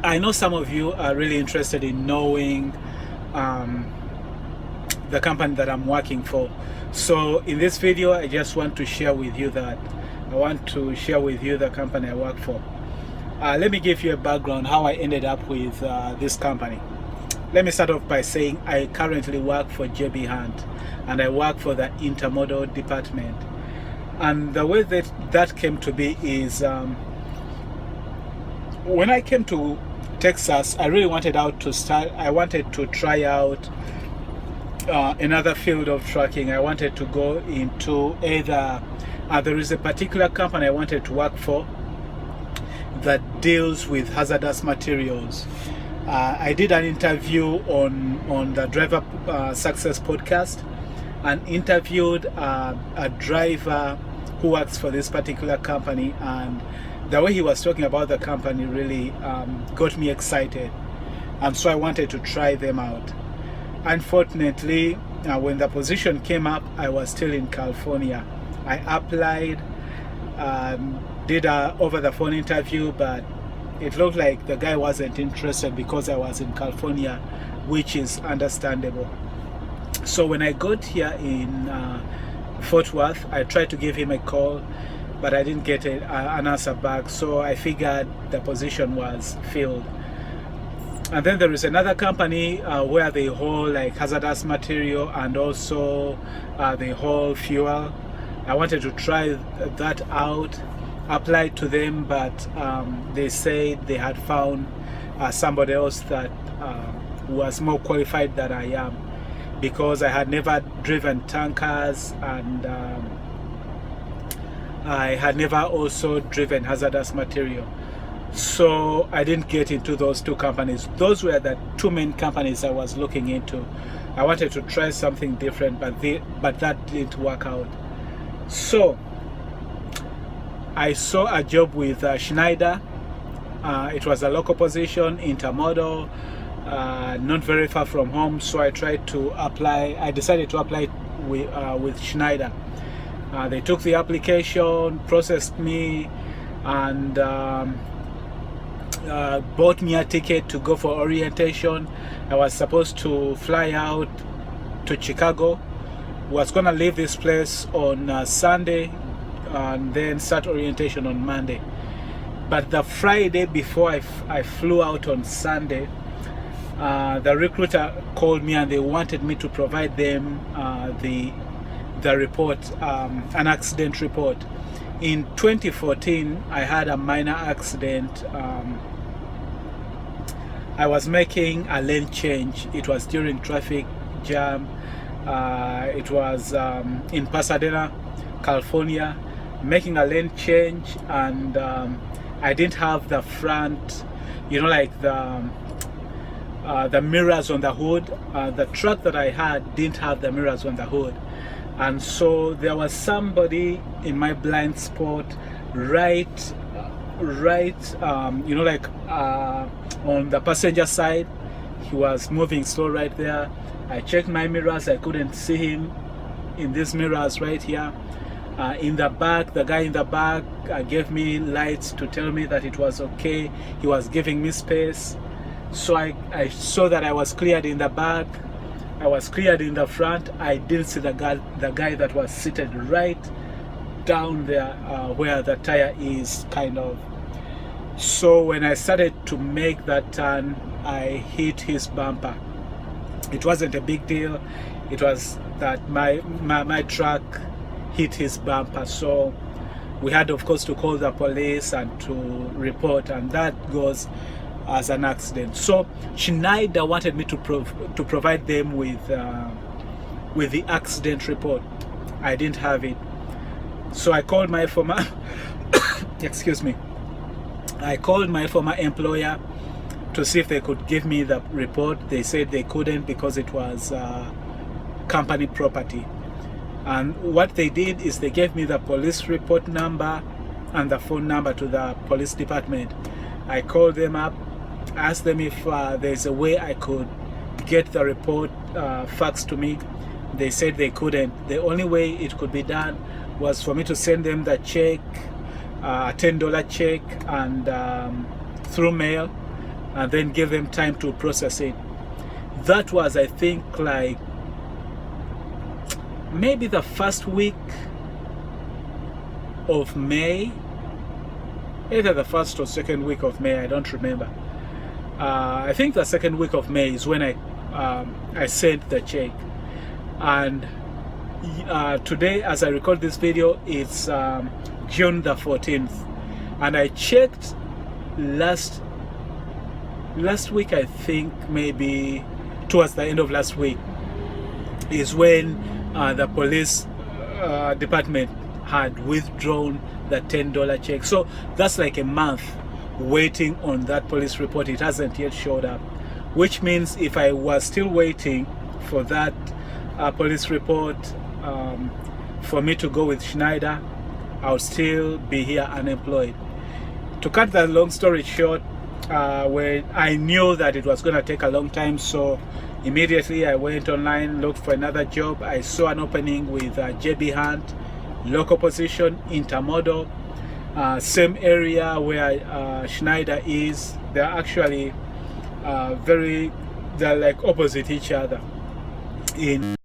I know some of you are really interested in knowing the company that I'm working for. So in this video, I just want to share with you the company I work for. Let me give you a background how I ended up with this company. Let me start off by saying I currently work for JB Hunt, and I work for the Intermodal department. And the way that came to be is when I came to Texas, I really wanted to try out another field of trucking. I wanted to go into either there is a particular company I wanted to work for that deals with hazardous materials. I did an interview on the Driver Success podcast and interviewed a driver who works for this particular company, and the way he was talking about the company really got me excited, and so I wanted to try them out. Unfortunately, when the position came up, I was still in California. I applied, did a over-the-phone interview, but it looked like the guy wasn't interested because I was in California, which is understandable. So when I got here in Fort Worth, I tried to give him a call, but I didn't get an answer back, so I figured the position was filled. And then there is another company where they haul like hazardous material, and also they haul fuel. I wanted to try that out, applied to them, but they said they had found somebody else that was more qualified than I am, because I had never driven tankers, and I had never also driven hazardous material. So I didn't get into those two companies. Those were the two main companies I was looking into. I wanted to try something different, but that didn't work out. So I saw a job with Schneider. It was a local position, intermodal, not very far from home. So I tried to apply. I decided to apply with Schneider. They took the application, processed me, and bought me a ticket to go for orientation. I was supposed to fly out to Chicago. Was gonna leave this place on Sunday and then start orientation on Monday. But the Friday before I flew out on Sunday, the recruiter called me and they wanted me to provide them the report, an accident report. In 2014, I had a minor accident. I was making a lane change. It was during traffic jam. It was in Pasadena, California, making a lane change, and I didn't have the front, like the mirrors on the hood. The truck that I had didn't have the mirrors on the hood, and so there was somebody in my blind spot right on the passenger side. He was moving slow right there. I checked my mirrors, I couldn't see him in these mirrors right here. In the back, the guy in the back gave me lights to tell me that it was okay. He was giving me space. So I saw that I was cleared in the back. I was cleared in the front. I didn't see the guy that was seated right down there where the tire is, kind of. So when I started to make that turn, I hit his bumper. It wasn't a big deal. It was that my truck hit his bumper. So we had, of course, to call the police and to report, and that goes as an accident. So Schneider wanted me to provide them with the accident report. I didn't have it. So I called my former excuse me. I called my former employer to see if they could give me the report. They said they couldn't because it was company property. And what they did is they gave me the police report number and the phone number to the police department. I called them up, asked them if there's a way I could get the report faxed to me. They said they couldn't. The only way it could be done was for me to send them the check, a $10 check, and through mail, and then give them time to process it. That was, I think, like maybe the first week of May, either the first or second week of May, I don't remember. I think the second week of May is when I sent the check. And today, as I record this video, it's June the 14th, and I checked last week, I think maybe towards the end of last week is when the police department had withdrawn the $10 check. So that's like a month waiting on that police report. It hasn't yet showed up, which means if I was still waiting for that police report for me to go with Schneider, I would still be here unemployed. To cut that long story short, when I knew that it was going to take a long time, so immediately I went online, looked for another job. I saw an opening with JB Hunt, local position, Intermodal, same area where Schneider is. They're actually they're like opposite each other in